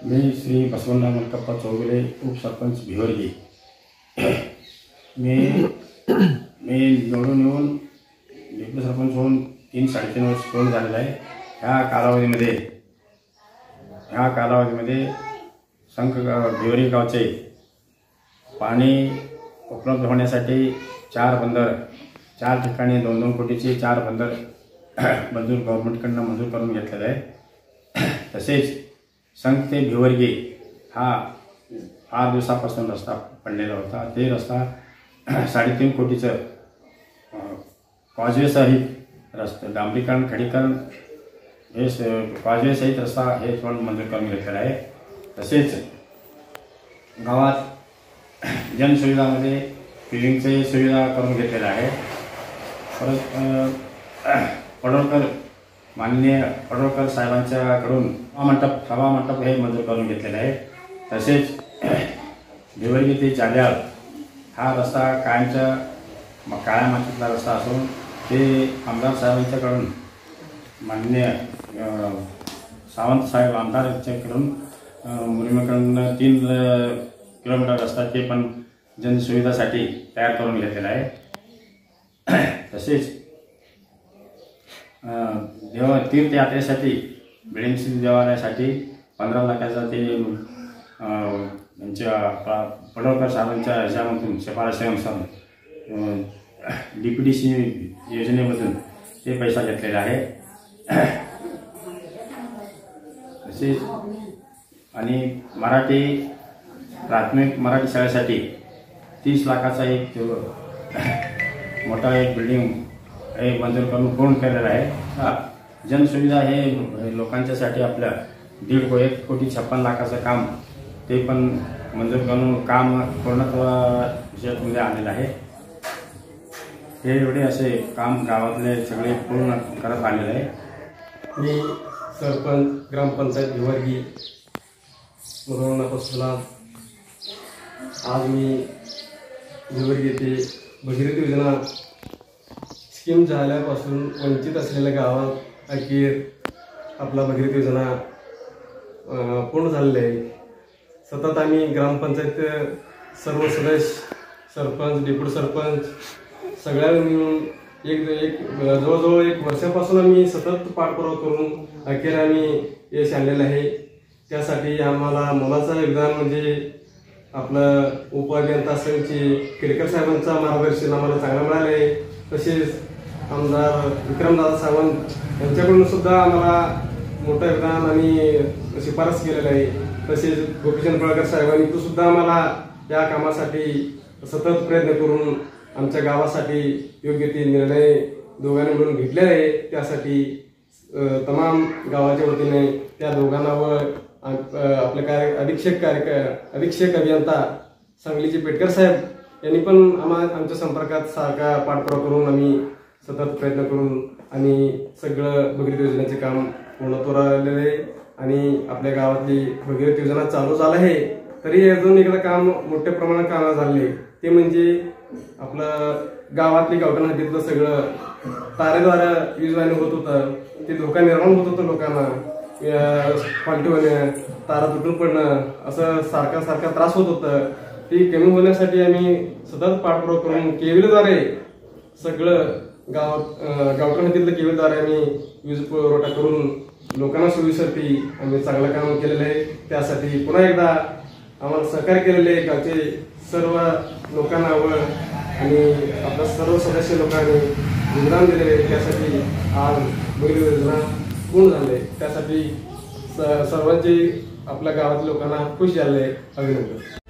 मी श्री बसवण्णा मलकप्पा चौगुले उपसरपंच भिवर्गी। मी निवडून येऊन डेप्युटी सरपंच होऊन 3-3.5 वर्ष पूर्ण झालेलं आहे। ह्या कालावधीमध्ये भिवर्गी गावचे पाणी उपलब्ध होण्यासाठी 4 ठिकाणी 2-2 कोटीचे 4 बंदर मंजूर गव्हर्नमेंटकडून मंजूर करून घेतलेले आहे। तसेच संघ ते भिवर्गी हा 8 दिवसापासून रस्ता पडलेला होता। ते रस्ता 3.5 कोटीचं कॉजवे सहित रस्ता डांबरीकरण खडीकरण हे कॉजवे सहित रस्ता हे पण मंजूर करून घेतलेला आहे। तसेच गावात जनसुविधामध्ये फिलिंगचे सुविधा करून घेतलेल्या आहे। परत माननीय पडोळकर साहेबांच्याकडून सभा मंडप हे मंजूर करून घेतलेले आहे। तसेच भिवर्गी ते जाल्याळ हा रस्ता काळ्या मातीतला रस्ता असून ते आमदार साहेबांच्याकडून माननीय सावंत साहेब आमदार यांच्याकडून मुरुमेकडून 3 किलोमीटर रस्ता ते पण जनसुविधासाठी तयार करून घेतलेला आहे। तसेच तीर्थयात्रेसाठी बिल्डिंग देवालयासाठी 15 लाखाचा ते यांच्या पडोळकर साहेबांच्या ह्याच्यामधून शिफारशीनुसार DPDC योजनेमधून ते पैसा घेतलेला आहे। तसेच आणि प्राथमिक मराठी शाळेसाठी 30 लाखाचा एक मोठा एक बिल्डिंग हे मंजूर करून पूर्ण केलेला आहे। जनसुविधा हे लोकांच्यासाठी आपल्या 1.5 कोटी 56 लाखाचं काम ते पण मंजूर करून काम पूर्णत्वामध्ये आलेलं आहे। हे एवढे असे काम गावातले सगळे पूर्ण करत आलेले आहे। मी सरपंच ग्रामपंचायत भिवर्गी मुरुमेपासून आज मी भिवर्गी येथे भगीरथी योजना स्कीम झाल्यापासून वंचित असलेल्या गावात अखेर आपला भगीरथी योजना पूर्ण झालेली आहे। सतत आम्ही ग्रामपंचायत सर्व सदस्य सरपंच डेप्युटी सरपंच सगळ्या मिळून जवळजवळ 1 वर्षापासून आम्ही सतत पाठपुरावा करून अखेर आम्ही यश आणलेलं आहे। त्यासाठी आम्हाला मोलाचं योगदान म्हणजे आपलं उपअभियंता संघची केडकर साहेबांचा मार्गदर्शन आम्हाला चांगलं मिळालं आहे। तसेच आमदार विक्रमदादा सावंत यांच्याकडून सुद्धा आम्हाला मोठं योगदान आणि शिफारस केलेलं आहे। तसेच गोपीचंद पडळकर साहेबांनी तो सुद्धा आम्हाला या कामासाठी सतत प्रयत्न करून आमच्या गावासाठी योग्य ते निर्णय दोघांनी मिळून घेतलेले आहे। त्यासाठी तमाम गावाच्या वतीने त्या दोघांना व आपले अधीक्षक अभियंता सांगलीचे पेटकर साहेब यांनी पण आमच्या संपर्कात सारखा पाठपुरावा करून आम्ही सतत प्रयत्न करून आणि सगळं भगीरथी योजनेचे काम पूर्णत्वास आलेले आहे आणि आपल्या गावातली भगीरथी योजना चालू झालं आहे। तरी अजून एकदा काम मोठ्या प्रमाणात काम झाले ते म्हणजे आपलं गावातली गावठाण हद्दीतलं सगळं तारेद्वारे वीज वाहिनी होत होतं, ते धोका निर्माण होत होतं लोकांना, फाल्टू होणे, तारा तुटून पडणं असं सारखा त्रास होत होतं। ती कमी होण्यासाठी आम्ही सतत पाठपुरावा करून केबलद्वारे सगळं गावठाण हद्दीतलं केबलद्वारे आम्ही वीज पुरवठा करून लोकांना सोयीसाठी आम्ही चांगलं काम केलेलं आहे। त्यासाठी पुन्हा एकदा आम्हाला सहकार्य केलेले गावचे सर्व लोकांना व आणि आपल्या सर्व सदस्य लोकांनी योगदान दिलेले आहे। त्यासाठी आज भगीरथी योजना पूर्ण झाले। त्यासाठी सर्वांची आपल्या गावातील लोकांना खुश झाले। अभिनंदन।